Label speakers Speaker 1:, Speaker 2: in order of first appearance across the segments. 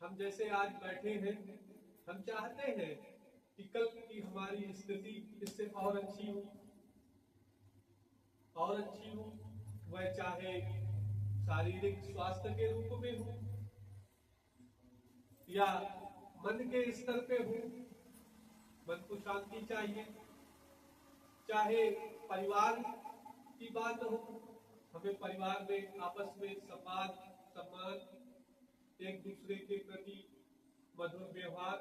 Speaker 1: हम जैसे आज बैठे हैं, हम चाहते हैं कि कल की हमारी स्थिति इससे और अच्छी हो, और अच्छी हो। वह चाहे शारीरिक स्वास्थ्य के रूप में हो या मन के स्तर पे हो, मन को शांति चाहिए। चाहे परिवार की बात हो, हमें परिवार में आपस में सम्मान, एक दूसरे के प्रति मधुर व्यवहार,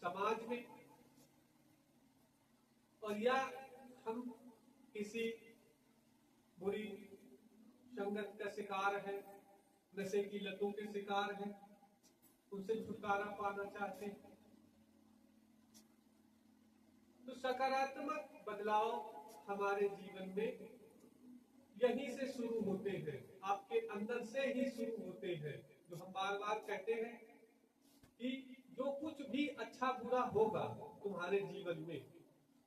Speaker 1: समाज में, और या हम किसी बुरी संगत का शिकार है, नशे की लतों के शिकार है, उनसे छुटकारा पाना चाहते हैं। तो सकारात्मक बदलाव हमारे जीवन में यहीं से शुरू होते हैं, आपके अंदर से ही शुरू होते हैं। जो हम बार बार कहते हैं कि जो कुछ भी अच्छा बुरा होगा तुम्हारे जीवन में,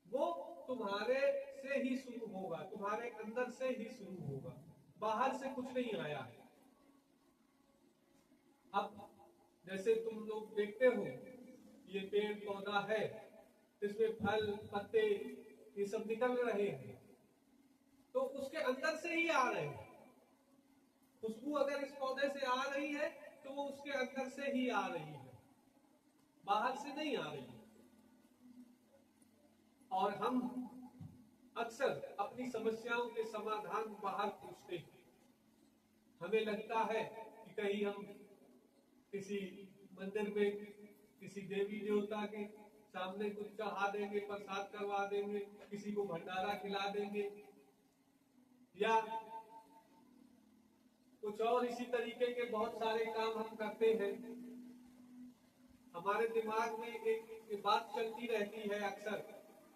Speaker 1: वो तुम्हारे से ही शुरू होगा, तुम्हारे अंदर से ही शुरू होगा, बाहर से कुछ नहीं आया है। अब जैसे तुम लोग देखते हो, ये पेड़ पौधा है, इसमें फल पत्ते ये सब निकल रहे हैं, तो उसके अंदर से ही आ रहे हैं। खुशबू अगर इस पौधे से आ रही है तो वो उसके अंदर से ही आ रही है, बाहर से नहीं आ रही है। और हम अक्सर अपनी समस्याओं के समाधान बाहर खोजते हैं। हमें लगता है कि कहीं हम किसी मंदिर में किसी देवी देवता के सामने कुछ चढ़ा देंगे, प्रसाद करवा देंगे, किसी को भंडारा खिला देंगे, या कुछ और इसी तरीके के बहुत सारे काम हम करते हैं। हमारे दिमाग में एक बात चलती रहती है अक्सर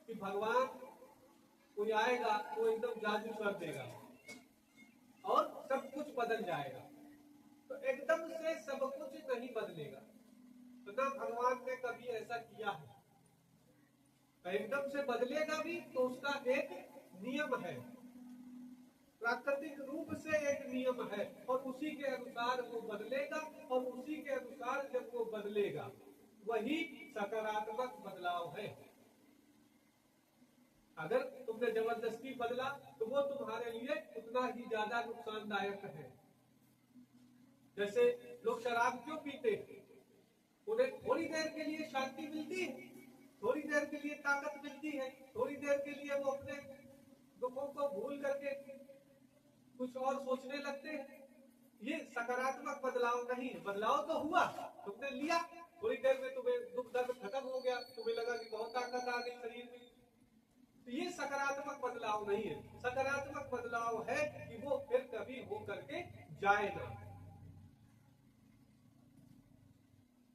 Speaker 1: कि भगवान कोई आएगा वो एकदम जादू कर देगा और सब कुछ बदल जाएगा। तो एकदम से सब कुछ नहीं बदलेगा, तो ना भगवान ने कभी ऐसा किया है। एकदम से बदलेगा भी तो उसका एक नियम है, प्राकृतिक रूप से एक नियम है, और उसी के अनुसार वो बदलेगा, और उसी के अनुसार जब वो बदलेगा वही सकारात्मक बदलाव है। अगर तुमने जबरदस्ती बदला तो वो तुम्हारे लिए उतना ही ज्यादा नुकसानदायक है। जैसे लोग शराब क्यों पीते हैं? उन्हें थोड़ी देर के लिए शांति मिलती है, थोड़ी देर के लिए ताकत मिलती है, थोड़ी देर के लिए वो अपने दुखों को भूल करके कुछ और सोचने लगते हैं। ये सकारात्मक बदलाव नहीं है। बदलाव तो हुआ, तुमने लिया, थोड़ी देर में तुम्हें दुख दर्द खत्म हो गया, तुम्हें लगा कि बहुत ताकत आ गई शरीर में, तो ये सकारात्मक बदलाव नहीं है। सकारात्मक बदलाव है कि वो फिर कभी हो करके जाए ना।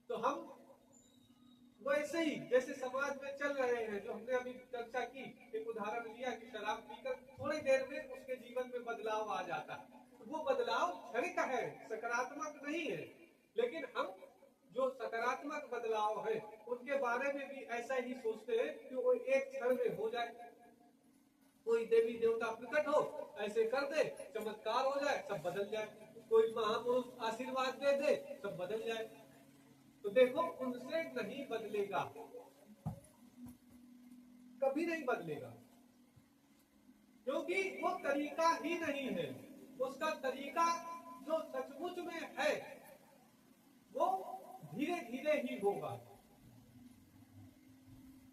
Speaker 1: तो हम वैसे ही जैसे समाज में चल रहे हैं, जो हमने अभी चर्चा की, एक उदाहरण लिया कि शराब पीकर थोड़ी देर में उसके जीवन में बदलाव आ जाता है, तो वो बदलाव क्षणिक है, सकारात्मक नहीं है। लेकिन हम जो सकारात्मक बदलाव है उनके बारे में भी ऐसा ही सोचते हैं कि वो एक क्षण में हो जाए। कोई देवी देवता प्रकट हो, ऐसे कर दे, चमत्कार हो जाए, सब बदल जाए। कोई महापुरुष आशीर्वाद दे दे, सब बदल जाए। तो देखो, उनसे नहीं बदलेगा, कभी नहीं बदलेगा, क्योंकि वो तरीका ही नहीं है। उसका तरीका जो सचमुच में है वो धीरे धीरे ही होगा,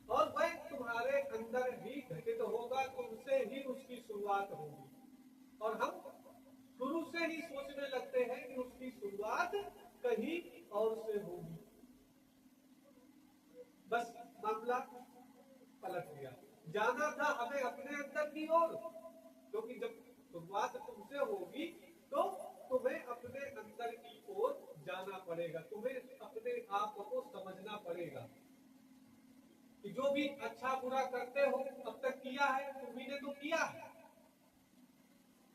Speaker 1: और वह तुम्हारे अंदर ही घटित होगा, तुमसे ही उसकी शुरुआत होगी। और हम शुरू से ही सोचने लगते हैं कि उसकी शुरुआत कहीं और से होगी, बस मामला पलट गया। जाना था हमें अपने अंदर की ओर, क्योंकि जब शुरुआत तुमसे होगी तो तुम्हें अपने अंदर की ओर जाना पड़ेगा, तुम्हें अपने आप को समझना पड़ेगा कि जो भी अच्छा बुरा करते हो अब तक किया है, तुम्ही ने तो किया है।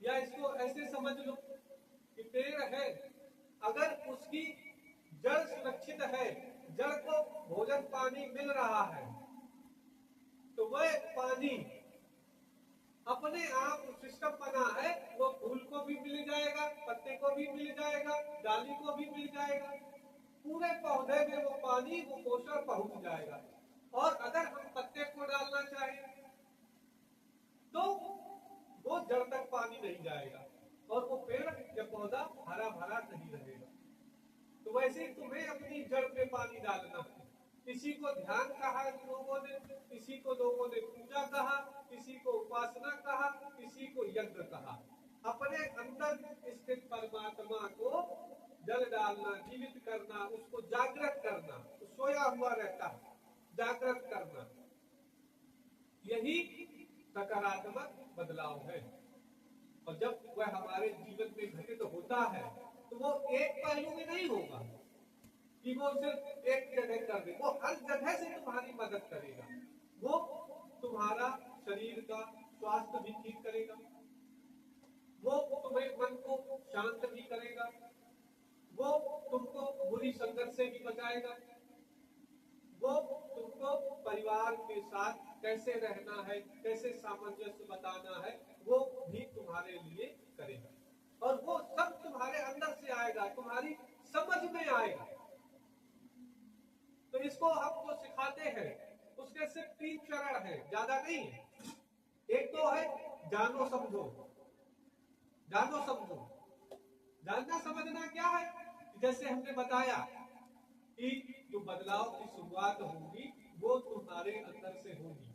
Speaker 1: या इसको ऐसे समझ लो कि पेड़ है, अगर उसकी जड़ सुरक्षित है, जड़ को भोजन पानी मिल रहा है, तो वह पानी अपने आप सिस्टम बना है, वो फूल को भी मिल जाएगा, पत्ते को भी मिल जाएगा, डाली को भी मिल जाएगा, पूरे पौधे में वो पानी, वो पोषण पहुंच जाएगा। और अगर हम पत्ते को डालना चाहें तो वो जड़ तक पानी नहीं जाएगा और वो पेड़ या पौधा हरा भरा नहीं रहेगा। तो वैसे ही तुम्हें अपनी जड़ पे पानी डालना है। किसी को ध्यान कहा लोगों ने, किसी को लोगों ने पूजा कहा, किसी को उपासना कहा, किसी को यज्ञ कहा। अपने अंदर स्थित परमात्मा को जल डालना, जीवित करना, उसको जागृत करना। तो सोया हुआ रहता है, जागृत करना, यही सकारात्मक बदलाव है। और जब वह हमारे जीवन में घटित होता है तो वो एक पहलू में नहीं होगा कि वो सिर्फ एक जगह कर दे, वो हर जगह से तुम्हारी मदद करेगा। वो तुम्हारा शरीर का स्वास्थ्य भी ठीक करेगा, वो तुम्हें मन को शांत भी करेगा, वो तुमको बुरी संगत से भी बचाएगा, वो तुमको परिवार के साथ कैसे रहना है, कैसे सामंजस्य बताना है, वो भी तुम्हारे लिए करेगा। और वो सब तुम्हारे अंदर से आएगा, तुम्हारी समझ में आएगा। तो इसको हम जो सिखाते हैं उसके सिर्फ 3 चरण है, ज्यादा नहीं है। एक तो है जानो समझो। जानो समझो, जानना समझना क्या है? जैसे हमने बताया कि जो बदलाव की शुरुआत होगी वो तुम्हारे अंदर से होगी,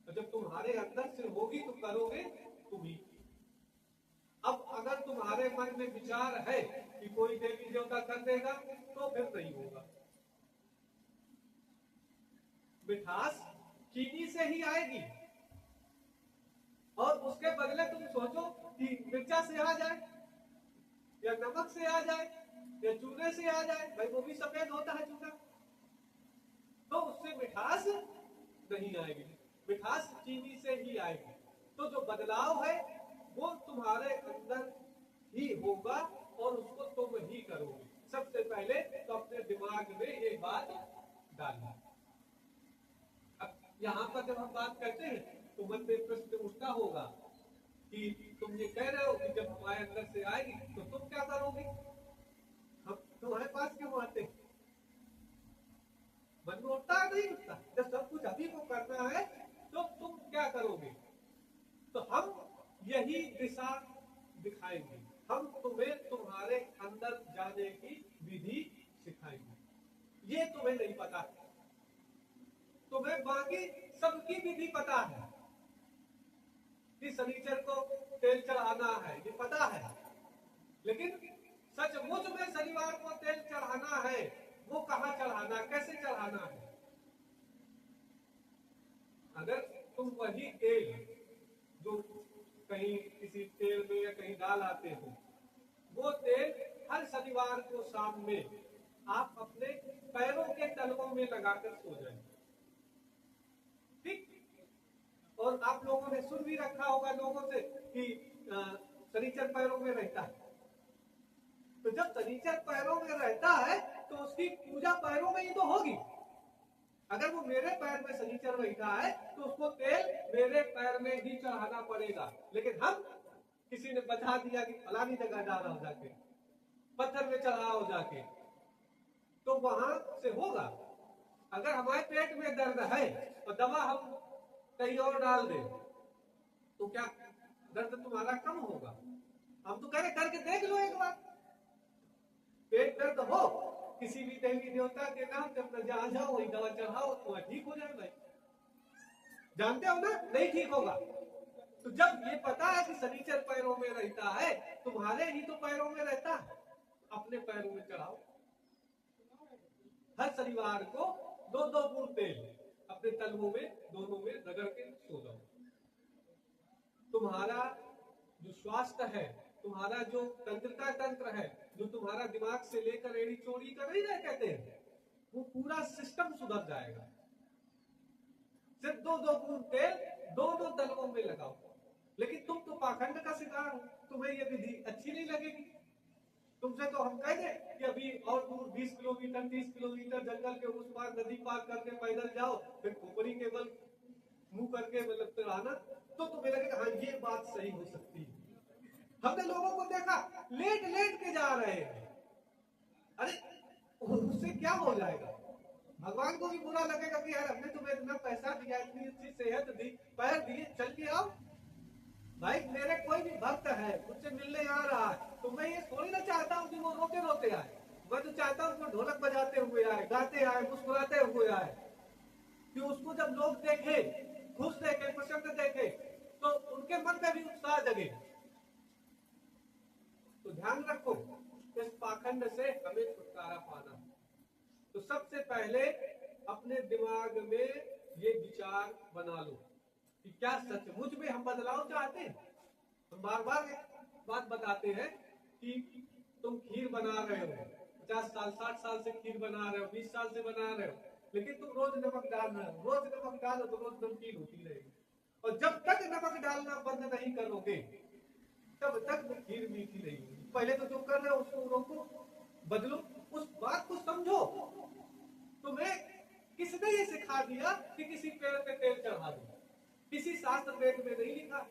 Speaker 1: और जब तुम्हारे अंदर से होगी तो करोगे तुम ही। अब अगर तुम्हारे मन में विचार है कि कोई देवी देवता कर देगा तो फिर नहीं होगा। मिठास चीनी से ही आएगी, और उसके बदले तुम सोचो कि मिर्चा से आ जाए या नमक से आ जाए या चूने से आ जाए, भाई वो भी सफेद होता है चूना, तो उससे मिठास नहीं आएगी। मिठास चीनी से ही आएगी। तो जो बदलाव है वो तुम्हारे अंदर ही होगा और उसको तुम ही करोगे। सबसे पहले तो अपने दिमाग में ये बात डालना। अब यहाँ पर जब हम बात करते हैं तो मन में प्रश्न उठता होगा कि तुम ये कह रहे हो कि जब हमारे अंदर से आएगी तो तुम क्या करोगे? हम तुम्हारे पास क्यों आते हैं? मन में उठता है नहीं उठता? जब सब कुछ अभी को करना है तो तुम क्या करोगे? तो हम यही दिशा दिखाएंगे, हम तुम्हें तुम्हारे अंदर जाने की विधि सिखाएंगे। ये तुम्हें नहीं पता, तुम्हें बाकी सबकी विधि पता है कि शनिचर को तेल चढ़ाना है, ये पता है, लेकिन सचमुच में शनिवार को तेल चढ़ाना है, वो कहाँ चढ़ाना, कैसे चढ़ाना है? अगर तुम वही तेल जो कहीं किसी तेल में या कहीं डाल आते हो, वो तेल हर शनिवार को शाम में आप अपने पैरों के तलवों में लगाकर सो जाए, ठीक? और आप लोगों ने सुन भी रखा होगा लोगों से कि शनिचर पैरों में रहता है। तो जब शनिचर पैरों में रहता है तो उसकी पूजा पैरों में ही तो होगी। अगर वो मेरे पैर में शनिचर बैठा है तो उसको तेल मेरे पैर में ही चढ़ाना पड़ेगा। लेकिन हम किसी ने बता दिया कि फलानी जगह डालो जाके, पत्थर में चढ़ाओ जाके, तो वहां से होगा। अगर हमारे पेट में दर्द है और दवा हम कहीं और डाल दे तो क्या दर्द तुम्हारा कम होगा? हम तो कह करके देख लो एक बार। पेट दर्द हो, किसी भी देवी देवता के नाम पे अपना जहां जाओ वही दवा चढ़ाओ तो ठीक हो जाए भाई। जानते हो ना, नहीं ठीक होगा। तो जब ये पता है कि शनिचर पैरों में रहता है, तुम्हारे ही तो पैरों में रहता है, अपने पैरों में चढ़ाओ। हर शनिवार को 2-2 बूंद तेल अपने तलवों में दोनों में रगड़ के सो जाओ। तुम्हारा जो स्वास्थ्य है, तुम्हारा जो तंत्रिका तंत्र है, जो तुम्हारा दिमाग से लेकर एड़ी चोरी का नहीं रह कहते हैं, वो पूरा सिस्टम सुधर जाएगा। सिर्फ 2-2 बूंद तेल दोनों तलवों में लगाओ। लेकिन तुम तो पाखंड का शिकार हो, तुम्हें ये विधि अच्छी नहीं लगेगी। तुमसे तो हम कह दें कि अभी और दूर 20 किलोमीटर 30 किलोमीटर जंगल के उस पार नदी पार करके पैदल जाओ, फिर खोपड़ी के बल मुंह करके मतलब चढ़ाना, तो तुम्हें लगेगा हाँ ये बात सही हो सकती है। हमने लोगों को देखा लेट लेट के जा रहे हैं, अरे उससे क्या हो जाएगा? भगवान को भी बुरा लगेगा कि यार हमने तुम्हें इतना पैसा दिया, इतनी अच्छी सेहत दी, पैर दिए, चल के आओ। भाई मेरे कोई भी भक्त है मुझसे मिलने आ रहा है तो मैं ये थोड़ी ना चाहता हूँ कि वो रोते रोते आए, मैं तो चाहता हूँ वो ढोलक बजाते हुए आए, गाते आए, मुस्कुराते हुए आए, कि उसको जब लोग देखे, खुश देखे, प्रसन्न देखे, तो उनके मन में भी उत्साह जगे। तो ध्यान रखो इस पाखंड से हमें छुटकारा पाना। तो सबसे पहले अपने दिमाग में ये विचार बना लो कि क्या सचमुच में हम बदलाव चाहते हैं। हम बार बार एक बात बताते हैं कि तुम खीर बना रहे हो, 50 साल 60 साल से खीर बना रहे हो, 20 साल से बना रहे हो, लेकिन तुम रोज नमक डाल रहे हो, रोज नमक डालो तो रोज नमकीन होती रहेगी। और जब तक नमक डालना बंद नहीं करोगे तब तक वो खीर मीठी नहीं होगी। पहले तो जो कर रहे हो उसको रोको, बदलो, उस बात को समझो। तुम्हें किसने ये सिखा दिया कि किसी पेड़ पे तेल चढ़ा दो? किसी शास्त्र वेद में नहीं लिखा।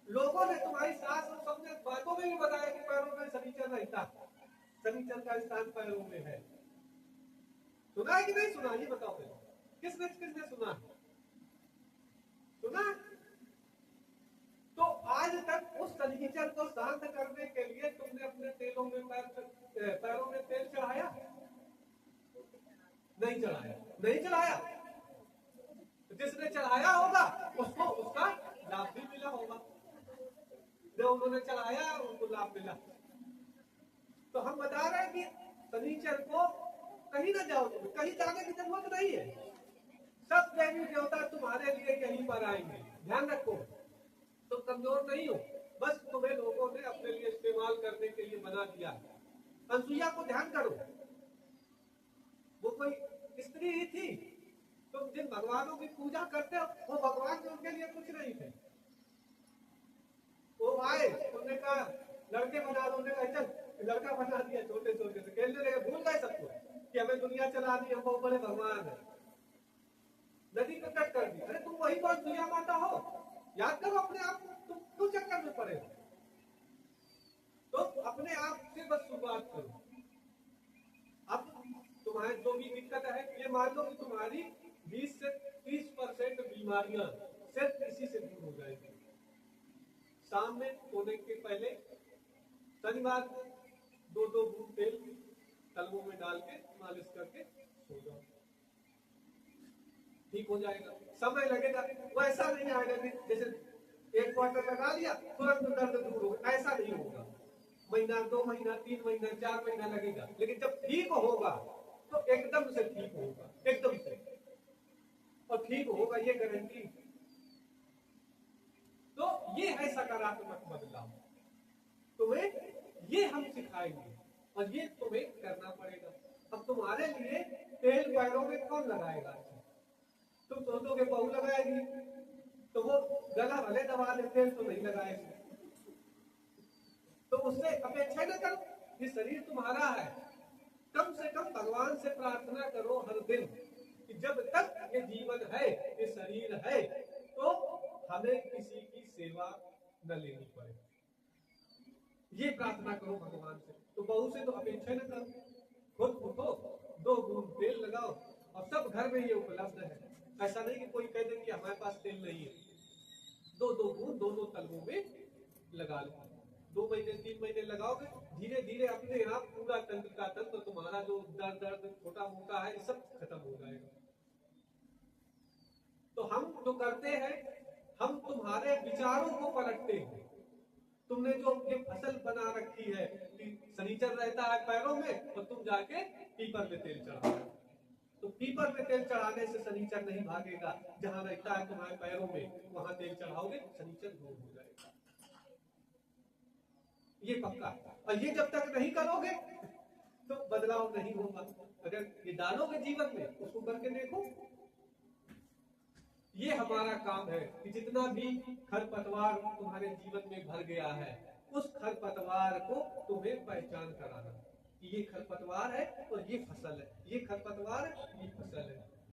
Speaker 1: लोगों ने तुम्हारी सास और सबने बातों में भी बताया कि पैरों में शनिचर रहता, शनिचर का स्थान पैरों में है। सुना है कि नहीं सुना? ये बताओ पहले, किसने किसने सुना? सुना? तो आज तक उस शनिचर को शांत करने के लिए तुमने अपने तेलों में पैरों में तेल चढ़ाया? नहीं चढ़ाया, नहीं चढ़ाया। जिसने चढ़ाया होगा उसको उसका लाभ भी मिला होगा, जो उन्होंने चढ़ाया उनको लाभ मिला। तो हम बता रहे हैं कि शनिचर को कहीं ना जाओ, तुम्हें कहीं जाने की जरूरत नहीं है। सब देवी देवता तुम्हारे लिए यहीं पर आएंगे। ध्यान रखो, तुम कमजोर नहीं हो, बस तुम्हें लोगों ने अपने लिए इस्तेमाल करने के लिए बना दिया। अनसुईया को ध्यान करो, वो कोई स्त्री ही थी। तुम जिन भगवानों की पूजा करते हो वो भगवान भी उनके लिए कुछ नहीं थे। वो आए, उन्होंने कहा लड़के बना दो, उन्होंने कहा चल लड़का बना दिया, छोटे छोटे से खेलने लगे, भूल गए सबको कि हमें दुनिया चलानी, हम बहुत बड़े भगवान है। नदी को कट कर दी। अरे तुम वही बात दुनिया माता हो, याद करो अपने आप को, तुम क्यों चक्कर में पड़े हो? तो अपने आप से बस शुरुआत करो। अब तुम्हारे जो भी दिक्कत है, ये मान लो कि तुम्हारी 20 से 30% बीमारियां सिर्फ इसी से दूर हो जाएगी। शाम में सोने के पहले शनिवार 2-2 बूंद तेल तलवों में डाल के मालिश करके सो जाओ, ठीक हो जाएगा। समय लगेगा, वैसा नहीं आएगा कि जैसे 1 क्वार्टर लगा लिया तुरंत दर्द दूर हो, ऐसा नहीं होगा। महीना, 2 महीना, 3 महीना, 4 महीना लगेगा, लेकिन जब ठीक होगा तो एकदम से ठीक होगा, एकदम से, और ठीक होगा ये गारंटी। तो ये है सकारात्मक बदलाव। तुम्हें ये हम सिखाएंगे और ये तुम्हें करना पड़ेगा। अब तुम्हारे लिए तेल पैरों में कौन लगाएगा? तुम सोचोगे बहू लगाएगी तो वो गला भले दबा ले, तेल तो नहीं लगाएगी। तो उससे अपेक्षा न करो, ये शरीर तुम्हारा है। कम से कम भगवान से प्रार्थना करो हर दिन कि जब तक ये जीवन है, ये शरीर है, तो हमें किसी की सेवा न लेनी पड़े। ये प्रार्थना करो भगवान से। तो बहू से तो अपेक्षा न करो, खुद उठो, 2 बूंद तेल लगाओ, और सब घर में ये उपलब्ध है। ऐसा नहीं कि कोई कह दे कि हमारे पास तेल नहीं है। 2-2 बूंद दोनों तलवों में लगा लो। 2 महीने 3 महीने लगाओगे, धीरे धीरे अपने आप पूरा तंत्र का तंत्र, तुम्हारा जो दर्द छोटा मोटा है, सब खत्म हो जाएगा। तो हम जो करते हैं, हम तुम्हारे विचारों को पलटते हैं। तुमने जो ये फसल बना रखी है कि शनिचर रहता है पैरों में, और तुम जाके पीपर में तेल चढ़ाओ, तो पीपर में तेल चढ़ाने से शनिचर नहीं भागेगा। जहां रहता है तुम्हारे पैरों में, वहां तेल चढ़ाओगे, शनिचर दूर हो जाएगा। ये पक्का। और ये जब तक नहीं करोगे तो बदलाव नहीं होगा। अगर ये डालोगे जीवन में, उसको करके देखो। ये हमारा काम है कि जितना भी खरपतवार तुम्हारे जीवन में भर गया है, उस खरपतवार को तुम्हें पहचान कराना कि ये खरपतवार है और ये फसल है, ये खरपतवार है, ये फसल है।